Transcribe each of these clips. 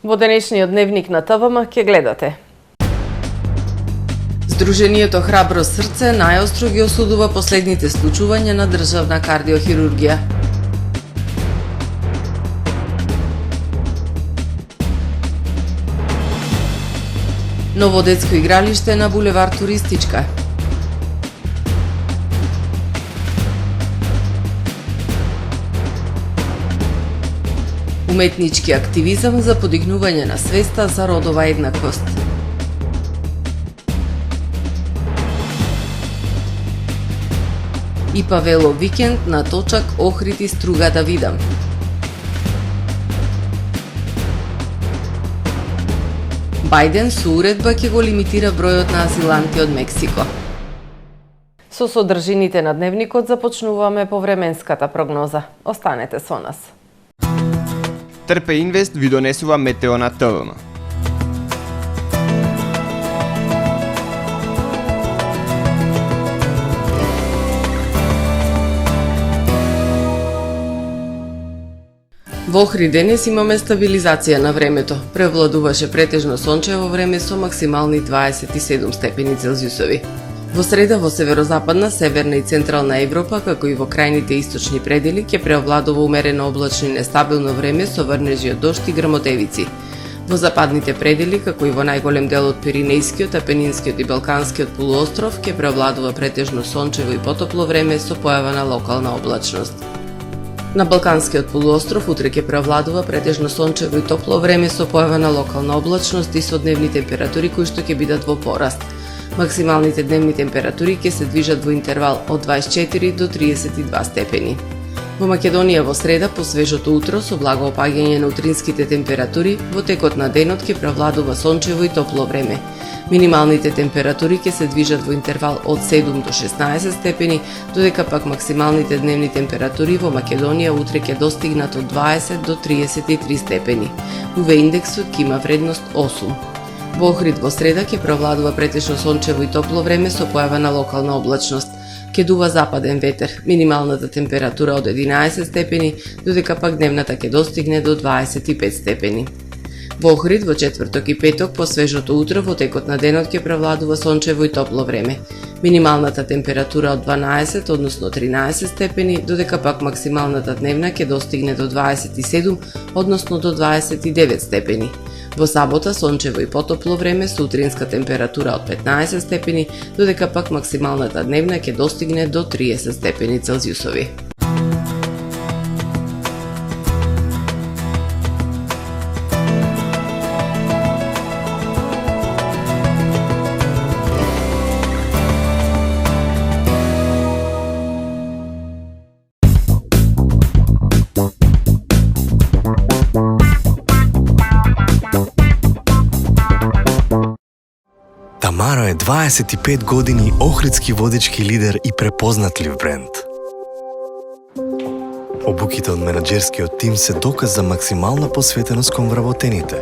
Во денешниот дневник на ТВМ ќе гледате. Сдруженијето Храбро срце најостро ги осудува последните случувања на државна кардиохирургија. Ново детско игралиште на булевар Туристичка. Уметнички активизам за подигнување на свеста за родова еднаквост. И Павело викенд на точак Охрид и Струга да видам. Бајден со уредба ќе го лимитира бројот на азиланти од Мексико. Со содржините на дневникот започнуваме по временската прогноза. Останете со нас. Трпе Инвест ви донесува метео на ТВМ. Во Охрид денес имаме стабилизација на времето. Превладуваше претежно сончево време со максимални 27 степени Целзиусови. Во среда во северозападна, северна и централна Европа, како и во крајните источни предели, ќе преовладува умерено облачно и нестабилно време со врнежи од дожд и грмотевици. Во западните предели, како и во најголем дел од Пиринејскиот, Апенинскиот и Балканскиот полуостров, ќе преовладува претежно сончево и потопло време со појава на локална облачност. На Балканскиот полуостров утре ќе преовладува претежно сончево и топло време со појава на локална облачност и со дневни температури кои што ќе бидат во пораст. Максималните дневни температури ќе се движат во интервал од 24 до 32 степени. Во Македонија во среда, по свежото утро, со благо опаѓање на утринските температури, во текот на денот ќе превладува сончево и топло време. Минималните температури ќе се движат во интервал од 7 до 16 степени, додека пак максималните дневни температури во Македонија утре ќе достигнат од 20 до 33 степени. УВ индексот ќе има вредност 8. Во Охрид во среда ќе преовладува претежно сончево и топло време со појава на локална облачност. Ќе дува западен ветер, минималната температура од 11 степени, додека пак дневната ќе достигне до 25 степени. Во Охрид во четврток и петок по свежото утро во текот на денот ќе превладува сончево и топло време. Минималната температура од 12, односно 13 степени, додека пак максималната дневна ќе достигне до 27, односно до 29 степени. Во сабота сончево и потопло време со утринска температура од 15 степени, додека пак максималната дневна ќе достигне до 30 степени Целзиусови. Тамаро е 25 години охридски водечки лидер и препознатлив бренд. Обуките од менаџерскиот тим се доказ за максимална посветеност кон вработените.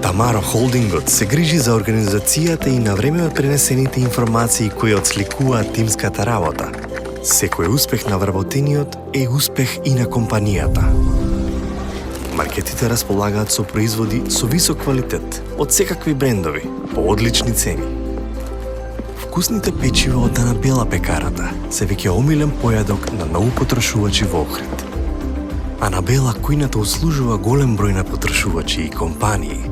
Тамаро Холдингот се грижи за организацијата и на време пренесените информации кои отсликуваат тимската работа. Секој успех на вработениот е успех и на компанијата. Маркетите располагаат со производи со висок квалитет од секакви брендови по одлични цени. Вкусните печива од Анабела пекарата се веќе омилен појадок на многу потрошувачи во Охрид. Анабела кујната услужува голем број на потрошувачи и компании.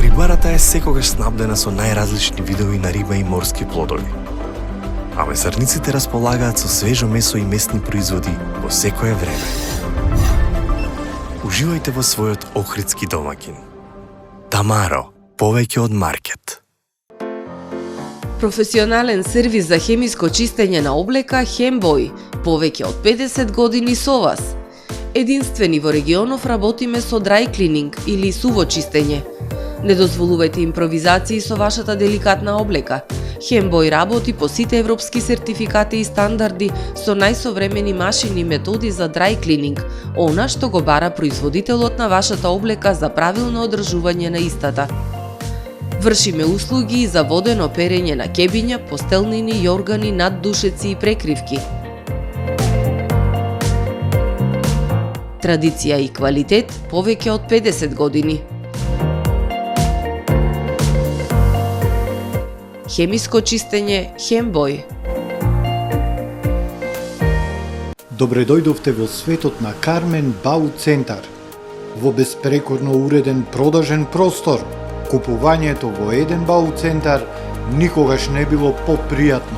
Рибарата е секогаш снабдена со најразлични видови на риба и морски плодови. А месарниците располагаат со свежо месо и месни производи во секое време. Уживајте во својот охридски домакин. Тамаро, повеќе од маркет. Професионален сервис за хемиско чистење на облека Хембој, повеќе од 50 години со вас. Единствени во регионов работиме со dry cleaning или суво чистење. Не дозволувајте импровизации со вашата деликатна облека. Хембој работи по сите европски сертификати и стандарди со најсовремени машини и методи за dry cleaning, она што го бара производителот на вашата облека за правилно одржување на истата. Вршиме услуги и за водено перење на кебиња, постелнини, јоргани, наддушеци и прекривки. Традиција и квалитет повеќе од 50 години. Хемиско чистење Хембој. Добре дојдовте во светот на Кармен Бау Центар. Во беспрекорно уреден продажен простор, купувањето во еден Бау Центар никогаш не било попријатно.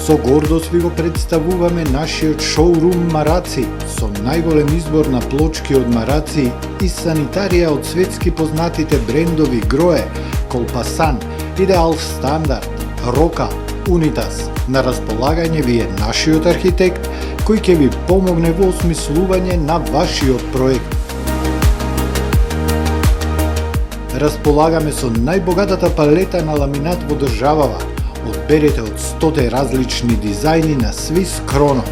Со гордост ви го представуваме нашиот шоурум Мараци, со најголем избор на плочки од мараци и санитарија од светски познатите брендови Грое, Колпасан, Идеал Стандард, Рока, Унитас. На располагање ви е нашиот архитект, кој ќе ви помогне во осмислување на вашиот проект. Располагаме со најбогатата палета на ламинат во државава. Одберете од 100 различни дизајни на Swiss Chrono.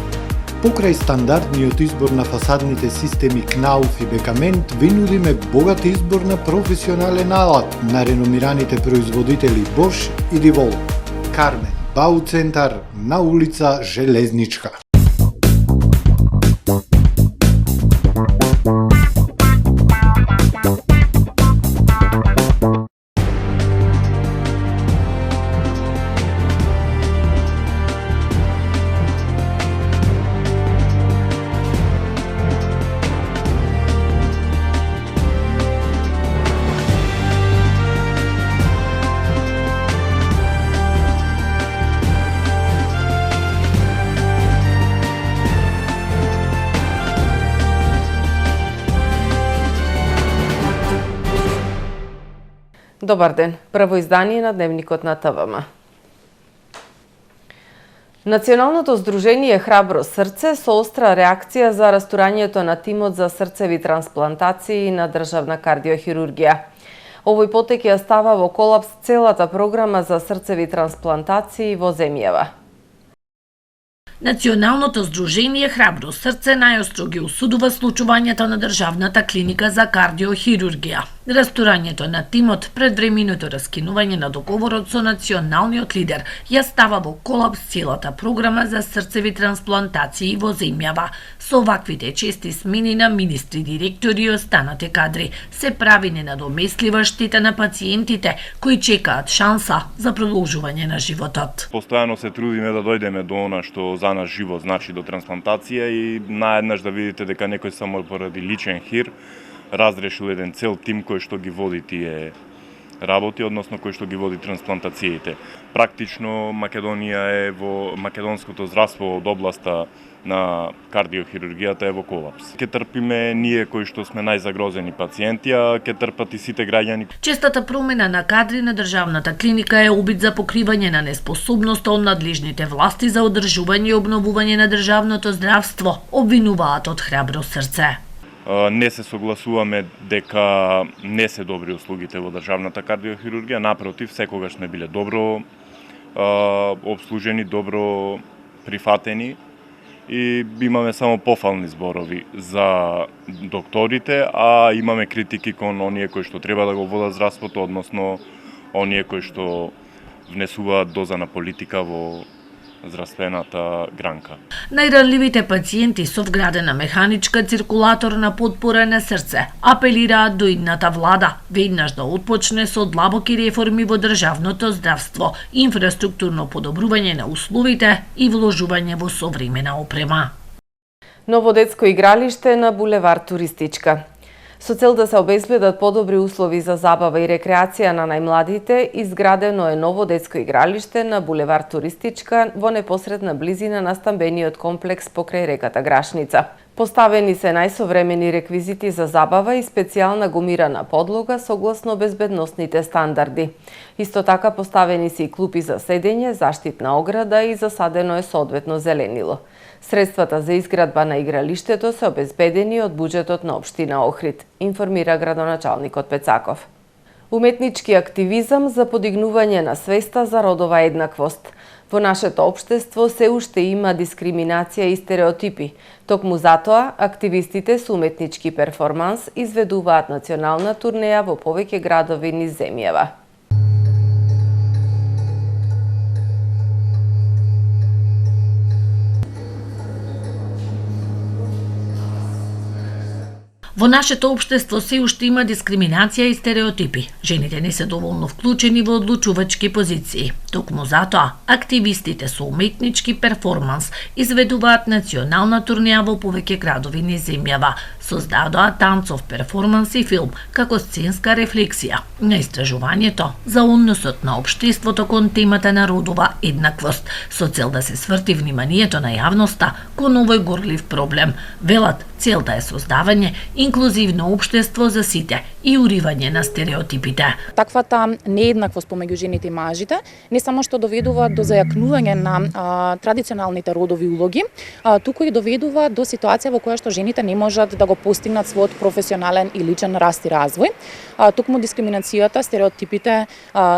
Покрај стандардниот избор на фасадните системи Knauf и Бекамент, ви нудиме богат избор на професионален алат на реномираните производители Bosch и DeWalt. Кармен Бау Центар на улица Железничка. Добар ден, прво издание на Дневникот на ТВМ. Националното здружение Храбро срце со остра реакција за растурањето на тимот за срцеви трансплантации на државна кардиохирургија. Овој потек ја става во колапс целата програма за срцеви трансплантации во земјава. Националното здружение Храбро срце најостро ги осудува случувањето на државната клиника за кардиохирургија. Растурањето на тимот пред временото раскинување на договорот со националниот лидер ја става во колапс целата програма за срцеви трансплантации во земјава. Со оваквите чести смени на министри, директори и останати кадри се прави ненадомеслива штета на пациентите кои чекаат шанса за продолжување на животот. Постојано се трудиме да дојдеме до она што за наш живот значи до трансплантација и наеднаш да видите дека некој само поради личен хир разрешил еден цел тим кој што ги води тие работи, односно кој што ги води трансплантациите. Практично Македонија е во македонското здравство од областа на кардиохирургијата е во колапс. Ке трпиме ние кои што сме најзагрозени пациенти, а ке трпат и сите граѓани. Честата промена на кадри на државната клиника е обид за покривање на неспособноста од надлежните власти за одржување и обновување на државното здравство, обвинуваат од Храбро срце. Не се согласуваме дека не се добри услугите во државната кардиохирургија, напротив, секогаш сме биле добро обслужени, добро прифатени и имаме само пофални зборови за докторите, а имаме критики кон оние кои што треба да го водат здравството, односно оние кои што внесуваат доза на политика во здравствената гранка. Најранливите пациенти со вградена механичка циркулаторна подпора на срце апелираат до идната влада веднаш да отпочне со длабоки реформи во државното здравство, инфраструктурно подобрување на условите и вложување во современа опрема. Ново детско игралиште на булевар Туристичка. Со цел да се обезбедат подобри услови за забава и рекреација на најмладите, изградено е ново детско игралиште на булевар Туристичка во непосредна близина на стамбениот комплекс покрај реката Грашница. Поставени се најсовремени реквизити за забава и специјална гумирана подлога согласно безбедносните стандарди. Исто така поставени се и клупи за седење, заштитна ограда и засадено е соодветно зеленило. Средствата за изградба на игралиштето се обезбедени од буџетот на општина Охрид, информира градоначалникот Пецаков. Уметнички активизам за подигнување на свеста за родова еднаквост. Во нашето општество се уште има дискриминација и стереотипи. Токму затоа, активистите со уметнички перформанс изведуваат национална турнеја во повеќе градови низ земјава. Во нашето општество се уште има дискриминација и стереотипи. Жените не се доволно вклучени во одлучувачки позиции. Токму затоа, активистите со уметнички перформанс изведуваат национална турнеја во повеќе градови низ земјава. Создадоа танцов перформанс и филм како сценска рефлексија на истражувањето за односот на општеството кон темата на родова еднаквост, со цел да се сврти вниманието на јавноста кон овој горлив проблем. Велат, целта е создавање инклузивно општество за сите и уривање на стереотипите. Таквата нееднаквост помеѓу жените и мажите не само што доведува до зајакнување на традиционалните родови улоги, туку и доведува до ситуација во која што жените не можат да го постигнат својот професионален и личен раст и развој. Токму дискриминацијата, стереотипите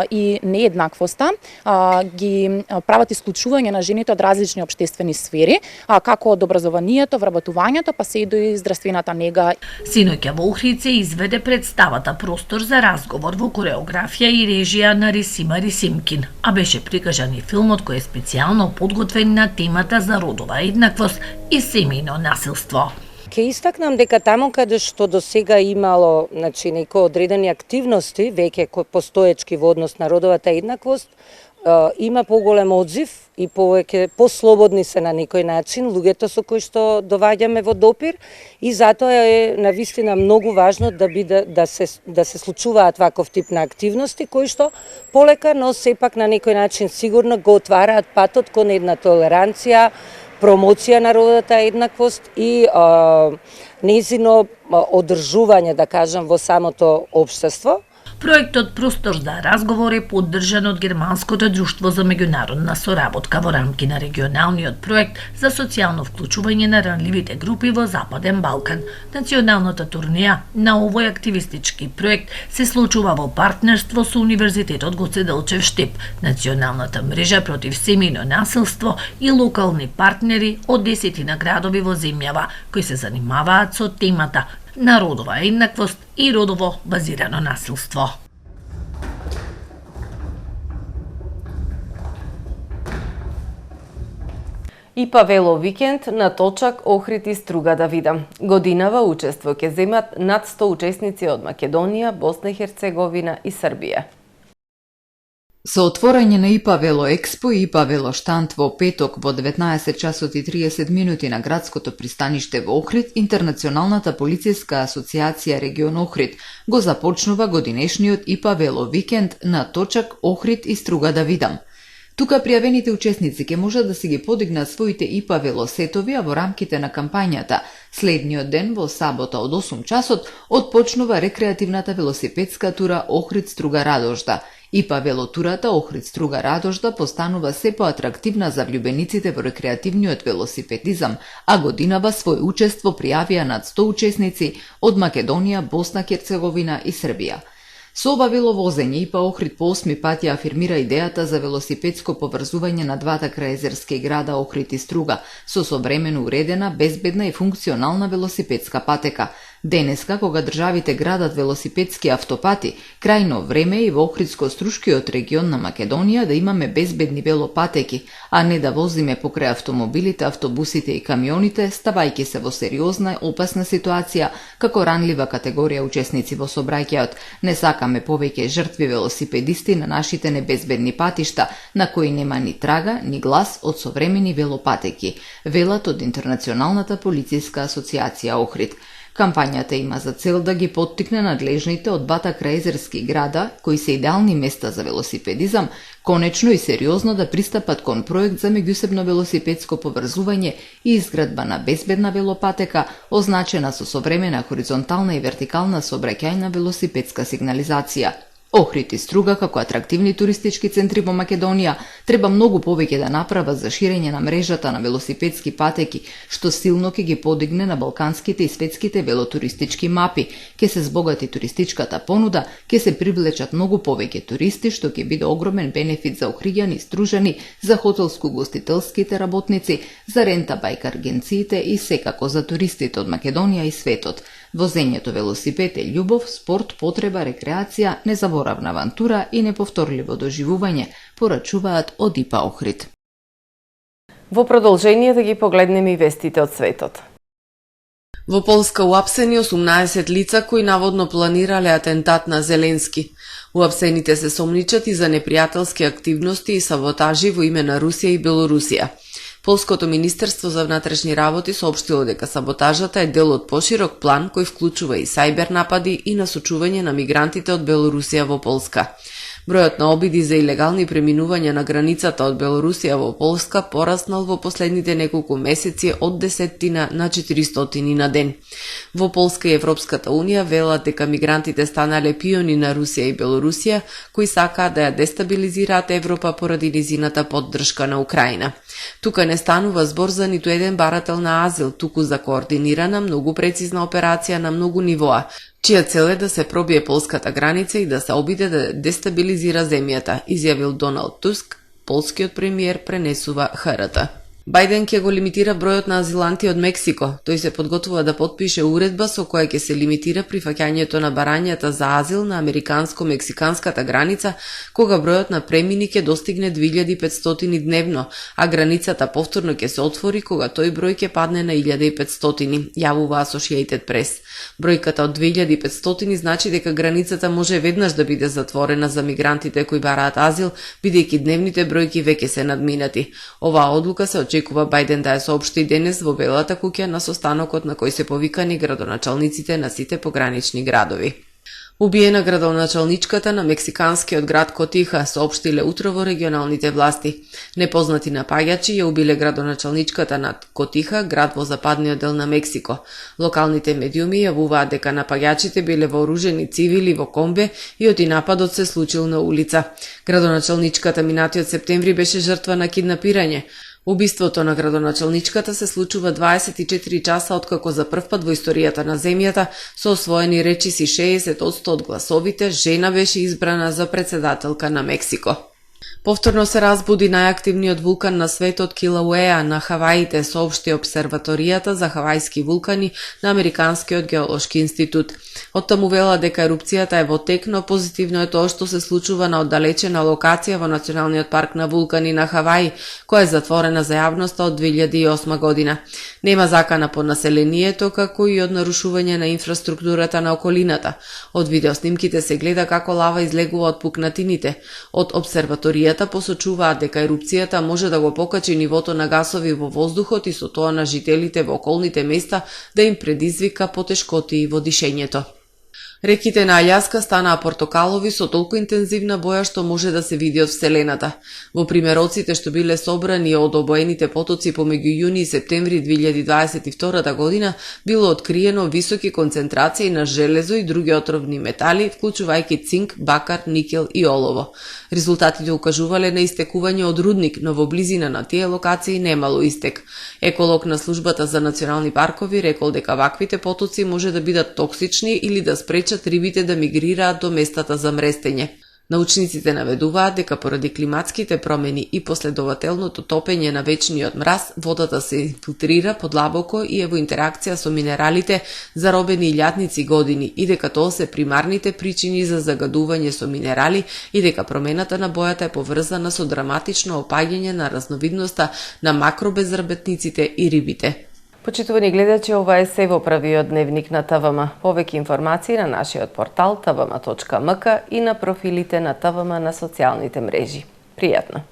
и нееднаквоста ги прават исклучување на жените од различни општествени сфери, како од образованието, вработувањето, па се и до здравствената нега. Синоќа во Охрид се изведе представата Простор за разговор во кореографија и режија на Рисима Рисимкин, а беше прикажан и филмот кој е специјално подготвен на темата за родова еднаквост и семејно насилство. Ке истакнам дека таму каде што до сега имало, некои одредени активности, веќе постоечки во однос на родовата еднаквост, има поголем одзив и повеќе послободни се на некој начин луѓето со кои што доваѓаме во допир и затоа е навистина многу важно да се случуваат ваков тип на активности кои што полека, но сепак на некој начин сигурно го отвараат патот кон една толеранција, промоција на родовата еднаквост и нејзино одржување, да кажам, во самото општество. Проектот Простор за разговор е поддржан од Германското друштво за меѓународна соработка во рамки на регионалниот проект за социјално вклучување на ранливите групи во Западен Балкан. Националната турнеја на овој активистички проект се случува во партнерство со Универзитетот Гоце Делчев Штип, Националната мрежа против семејно насилство и локални партнери од 10 градови во земјава кои се занимаваат со темата на родова еднаквост и родово базирано насилство. ИПА Вело викенд на точак Охрид и Струга да видам. Годинава учество ќе земат над 100 учесници од Македонија, Босна и Херцеговина и Србија. Со отворање на ИПА Вело Експо и ИПА Вело Штанд во петок во 19 часот и 30 минути на градското пристаниште во Охрид, Интернационалната полицијска асоциација регион Охрид го започнува годинешниот ИПА Вело викенд на точак Охрид и Струга да видам. Тука пријавените учесници ќе можат да си ги подигнат своите ИПА велосетови, а во рамките на кампањата следниот ден во сабота од 8 часот отпочнува рекреативната велосипедска тура Охрид Струга Радожда. ИПА велотурата Охрид Струга Радожда постанува се поатрактивна за влюбениците во рекреативниот велосипедизам, а годинава свој учество пријавија над 100 учесници од Македонија, Босна, Херцеговина и Србија. Со ова веловозење ИПА Охрид по 8 пат ја афирмира идејата за велосипедско поврзување на двата крајезерски града Охрид и Струга со современо уредена, безбедна и функционална велосипедска патека. Денеска, кога државите градат велосипедски автопати, крајно време и во Охридско-Струшкиот регион на Македонија да имаме безбедни велопатеки, а не да возиме покрај автомобилите, автобусите и камионите, ставајќи се во сериозна, опасна ситуација како ранлива категорија учесници во сообраќајот. Не сакаме повеќе жртви велосипедисти на нашите небезбедни патишта, на кои нема ни трага, ни глас од современи велопатеки, велат од Интернационалната полицијска асоциација Охрид. Кампањата има за цел да ги поттикне надлежните од двата крајезерски града, кои се идеални места за велосипедизам, конечно и сериозно да пристапат кон проект за меѓусебно велосипедско поврзување и изградба на безбедна велопатека, означена со современа хоризонтална и вертикална сообраќајна велосипедска сигнализација. Охрид и Струга, како атрактивни туристички центри во Македонија, треба многу повеќе да направат за ширење на мрежата на велосипедски патеки, што силно ќе ги подигне на балканските и светските велотуристички мапи, ќе се збогати туристичката понуда, ќе се привлечат многу повеќе туристи, што ќе биде огромен бенефит за охриѓани, стружани, за хотелско-гостителските работници, за рента-бајк агенциите и секако за туристите од Македонија и светот. Возењето велосипед е љубов, спорт, потреба, рекреација, незаборавна авантура и неповторливо доживување, порачуваат од ИПА Охрид. Во продолжение да ги погледнеме и вестите од светот. Во Полска уапсени 18 лица кои наводно планирале атентат на Зеленски. Уапсените се сомничат и за непријателски активности и саботажи во име на Русија и Белорусија. Полското Министерство за внатрешни работи соопштило дека саботажата е дел од поширок план кој вклучува и сајбер напади и насочување на мигрантите од Белорусија во Полска. Бројот на обиди за илегални преминувања на границата од Белорусија во Полска пораснал во последните неколку месеци од 10 на 400 на ден. Во Полска и Европската Унија велат дека мигрантите станале пиони на Русија и Белорусија, кои сакаат да ја дестабилизираат Европа поради низината поддршка на Украина. Тука не станува збор за ниту еден барател на азил, туку за координирана, многу прецизна операција на многу нивоа, чија цел е да се пробие полската граница и да се обиде да дестабилизира земјата, изјавил Доналд Туск, полскиот премиер, пренесува ХРТ. Бајден ќе го лимитира бројот на азиланти од Мексико. Тој се подготвува да потпише уредба со која ќе се лимитира прифаќањето на барањата за азил на американско-мексиканската граница, кога бројот на премини ќе достигне 2500 дневно, а границата повторно ќе се отвори кога тој број ќе падне на 1500, јавува Associated Press. Бројката од 2500 значи дека границата може веднаш да биде затворена за мигрантите кои бараат азил, бидејќи дневните бројки веќе се надминати. Оваа одлука се очекува Бајден да ја соопшти денес во Белата куќа на состанокот на кој се повикани градоначалниците на сите погранични градови. Убиена градоначалничката на мексиканскиот град Котиха, соопштиле утро во регионалните власти. Непознати напаѓачи ја убиле градоначалничката на Котиха, град во западниот дел на Мексико. Локалните медиуми јавуваат дека напаѓачите биле вооружени цивили во комбе и оти нападот се случил на улица. Градоначалничката минатиот септември беше жртва на киднапирање. Убиството на градоначалничката се случува 24 часа откако за прв пат во историјата на земјата со освоени речиси 60% од гласовите, жена беше избрана за председателка на Мексико. Повторно се разбуди најактивниот вулкан на светот Килауеа на Хаваите, соопшти обсерваторијата за хавајски вулкани на Американскиот геолошки институт. Од таму вела дека ерупцијата е во тек, но позитивно е тоа што се случува на оддалечена локација во Националниот парк на вулкани на Хаваи, која е затворена за јавноста од 2008 година. Нема закана по населението, како и од нарушување на инфраструктурата на околината. Од видеоснимките се гледа како лава излегува од пукнатините. Од обсерваторијата посочуваат дека ерупцијата може да го покачи нивото на гасови во воздухот и со тоа на жителите во околните места да им предизвика потешкоти во дишењето. Реките на Аљаска станаа портокалови со толку интензивна боја што може да се види од Вселената. Во примероците што биле собрани од обоените потоци помеѓу јуни и септември 2022 година било откриено високи концентрации на железо и други отровни метали, вклучувајќи цинк, бакар, никел и олово. Резултатите укажувале на истекување од рудник, но во близина на тие локации немало истек. Еколог на службата за национални паркови рекол дека ваквите потоци може да бидат токсични или да спречат рибите да мигрираат до местата за мрестење. Научниците наведуваат дека поради климатските промени и последователното топење на вечниот мраз, водата се инфилтрира подлабоко и е во интеракција со минералите заробени илјадници години и дека тоа се примарните причини за загадување со минерали и дека промената на бојата е поврзана со драматично опаѓање на разновидноста на макробезработниците и рибите. Почитувани гледачи, ова е се во првиот дневник на ТВМ. Повеќе информации на нашиот портал tvm.mk и на профилите на ТВМ на социјалните мрежи. Пријатно!